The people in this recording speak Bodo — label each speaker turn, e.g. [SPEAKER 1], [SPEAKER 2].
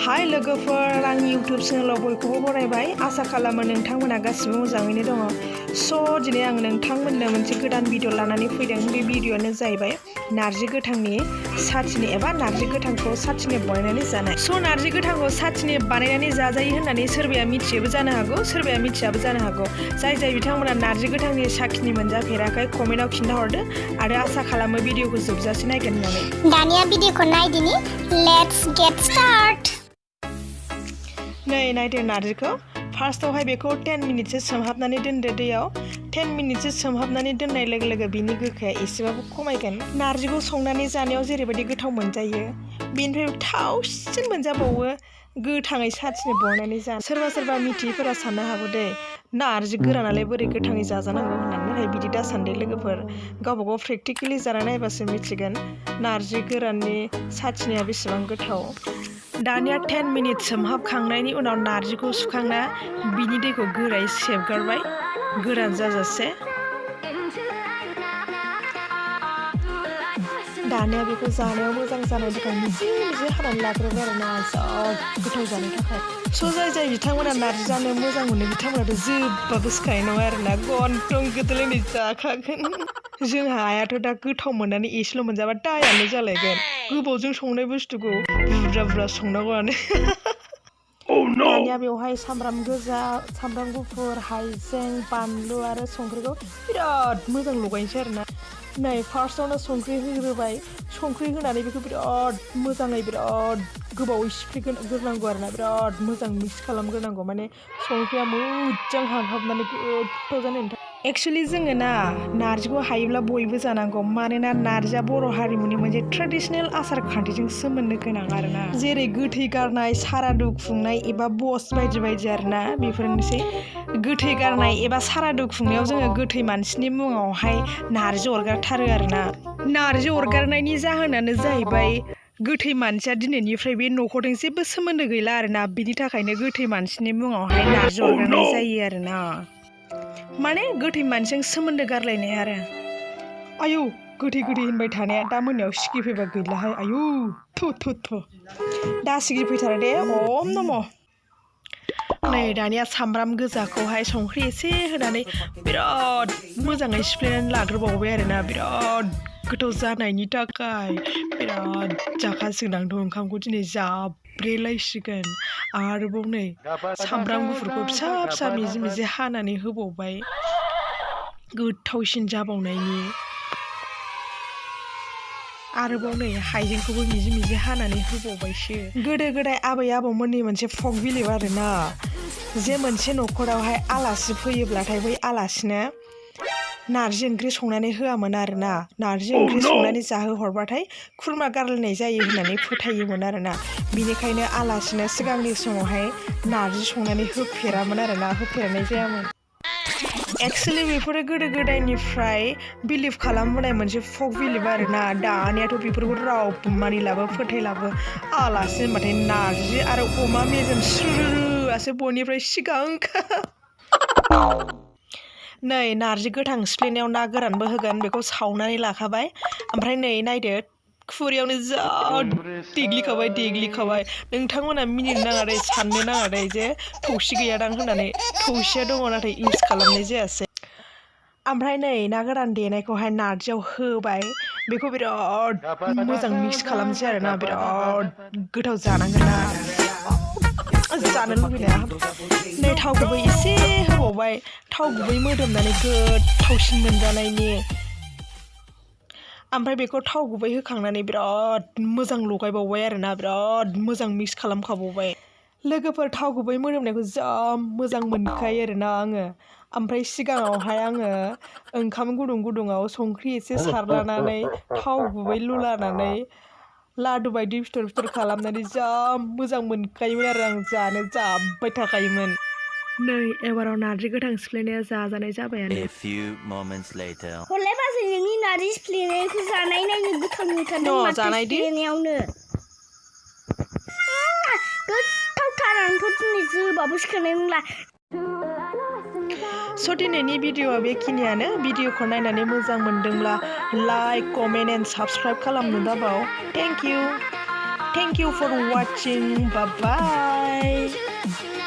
[SPEAKER 1] हाय लोगोफोर, आंनि YouTube चेनेलाव बयखौबो बरायबाय। आसा खालामो नोंथांमोना गासिबो मोजाङैनो दङ। दिनै आं नोंथांमोननो मोनसे गोदान भिडिअ लानानै फैदों। बे भिडिअआनो जाहैबाय नारजि गोथांनि साथिनि एबा नारजि गोथांखौ साथिनि बानायनानै जानाय। नारजि गोथांखौ साथिनि बानायनानै जाजायो होननानै सोरबाया मिथियोबो जानो हागौ, सोरबाया मिथियाबो जानो हागौ। जाय बिथांमोना नारजि गोथांनि साखिनि मोनजाफेराखै कमेन्टआव खिन्थाहरदो आरो आसा खालामो भिडिअखौ जोबजासे नायगोन होननानै।
[SPEAKER 2] दानिया भिडिअखौ नायदिनि। Let's get start.
[SPEAKER 1] नै नायदो नारजिखौ। फार्स्टआवहाय बेखौ 10 मिनिटसो सोमहाबनानै दोनदो दैयाव। 10 मिनिटसो सोमहाबनानै दोननाय लोगो लोगो बिनि गोखाया एसेबाबो खमायगोन। नारजिखौ संनानै जानायाव जेरैबायदि गोथाव मोनजायो, बेनिफ्राय थावसिन मोनजाबावो गोथाङै साथिनि बानायनानै जा। सोरबा मिथियैफोरा साननो हागौ दे, नारजि गोरानालाय बोरै गोथाङै जाजानांगौ होननानै। नाथाय बिदि दासान्दि लोगोफोर, गावबागाव प्रेक्टिकेलि जाना नायबासो मिथिगोन नारजि गोराननि साथिनिया बेसेबां गोथाव। दानिया 10 मिनिट सोमहाबखांनायनि उनाव नारजिखौ सुखांना बिनि दैखौ गोरायै सेबगारबाय, गोरान जाजासे। दानिया बेखौ जानायाव मोजां जानायनि थाखाय मिजि हानानै लाग्रोबाय आरो ना, जा गोथाव जानो थाखाय। जाय बिथांमोना नारजि जानो मोजां मोनो बिथांमोनाथ' जोबबाबो सिखानाय नङा आरो ना, गन्थं गोदोलायनाय जाखागोन। जोंहा आयाथ' दा गोथाव मोननानै एसेल' मोनजाबा दायानो जालायगोन। गोबावजों संनाय बुस्थुखौ बुरजा संनांगौआनो। दानिया बेवहाय सामब्राम गोजा, सामब्राम गुफुर, हाइजें, बानलु आरो संख्रिखौ बिराद मोजां लगायनोसै आरो ना। नै फार्स्टआवनो संख्रि होग्रोबाय। संख्रि होनानै बेखौ बिराद मोजाङै बिराद गोबावै सिफ्लेग्रोनांगौ आरो ना, बिराद मोजां मिक्स खालामग्रोनांगौ। माने संख्रिया मोजां हाबहाबनानै गोथाव जानायनि थाखाय। एक्सुवेलि जोङो ना नारजिखौ हायोब्ला बयबो जानांगौ, मानोना नारजिया बर' हारिमुनि मोनसे ट्रेडिसनेल आसार खान्थिजों सोमोन्दो गोनां आरो ना। जेरै गोथै गारनाय, सारादु खुंनाय एबा बस बायदि आरो ना, बेफोरनोसै। गोथै गारनाय एबा सारादु खुंनायाव जोङो गोथै मानसिनि मुङावहाय नारजि अरगारथारो आरो ना। नारजि अरगारनायनि जाहोनानो जाहैबाय गोथै मानसिया दिनैनिफ्राय बे न'खरजों जेबो सोमोन्दो गैला आरो ना, बिनि थाखायनो गोथै मानसिनि मुङावहाय नारजि अरगारनाय जायो आरो ना। माने गोथै मानसिजों सोमोन्दो गारलायनाय आरो। आयौ गोथै होनबाय थानाया दा मोनायाव सिगिफैबा गैलाहाय, आयौ थु दा सिगिफैथारा दे, ओम नम'। नै दानिया सामब्राम गोजाखौहाय संख्रि एसे होनानै बिराद मोजाङै सिफ्लेनानै लाग्रोबावबाय आरो ना, बिराद गोथाव जानायनि थाखाय। बिराद जाखासिगोन आंथ' ओंखामखौ दिनै जाब्रेलायसिगोन। आरोबाव नै सामब्राम गुफुरखौ फिसा मिजि हानानै होबावबाय, गोथावसिन जाबावनायनि। आरोबाव नै हाइजेंखौबो मिजि हानानै होबावबायसो। गोदो गोदाय आबै आबौमोननि मोनसे फक बिलिभ आरो ना, जे मोनसे न'खरावहाय आलासि फैयोब्लाथाय बै आलासिनो नारजि ओंख्रि संनानै होआमोन आरो ना। नारजि ओंख्रि संनानै जाहोहरबाथाय खुरमा गारलायनाय जायो होननानै फोथायोमोन आरो ना। बिनिखायनो आलासिनो सिगांनि समावहाय नारजि संनानै होफेरामोन आरो ना, होफेरनाय जायामोन। एक्सुवेलि बेफोरो गोदो गोदायनिफ्राय बिलिभ खालामबोनाय मोनसे फक बिलिभ आरो ना। दानियाथ' बेफोरखौ रावबो मानिलाबो फोथायलाबो। आलासि होनबाथाय नारजि आरो अमा मेजेम स्रुआसो बयनिफ्राय सिगांखा। नै नारजि गोथां सिफ्लेनायाव ना गोरानबो होगोन, बेखौ सावनानै लाखाबाय। ओमफ्राय नै नायदो, खुरैयावनो जा देग्लिखाबाय। नोंथांमोना मिनिनो नाङा दे, साननो नाङा दे जे थौसि गैयादां होननानै। थौसिया दङ, नाथाय इउस खालामनाय जायासै। ओमफ्राय नै ना गोरान देनायखौहाय नारजियाव होबाय, बेखौ बिराद मोजां मिक्स खालामसै आरो ना। बिराद गोथाव जानांगोन ना, जानो लुबैनाया। नै थाव गुबै एसे होबावबाय, थाव गुबै मोदोमनानै गोथावसिन मोनजानायनि। ओमफ्राय बेखौ थाव गुबै होखांनानै बिराद मोजां लगायबावबाय आरो ना, बिराद मोजां मिक्स खालामखाबावबाय। लोगोफोर, थाव गुबै मोदोमनायखौ जा मोजां मोनखायो आरो ना आङो। ओमफ्राय सिगाङावहाय आङो ओंखाम गुदुङाव संख्रि एसे सारलानानै थाव गुबै लुलानानै लादु बायदि फिथर खालामनानै जा मोजां मोनखायोमोन आरो आं जानो, जाब्बाय थाखायोमोन। नै एबाराव नारजि गोथां सिफ्लेनाया जाजानाय जाबायानो।
[SPEAKER 2] हरलाय बाजै, नोंनि नारजि सिफ्लेनायखौ जानाय नायनो गोथाव नुथारदों माथो सिफ्लेनायावनो। गोथावथार, आंथ' दिनै जोबाबो सिखानाय नंला।
[SPEAKER 1] दिनैनि भिडिअआ बेखिनियानो। भिडिअखौ नायनानै मोजां मोनदोंब्ला लाइक, कमेन्ट एन्ड साबस्क्राइब खालामनो दाबाव। Thank you. Thank you for watching. Bye bye.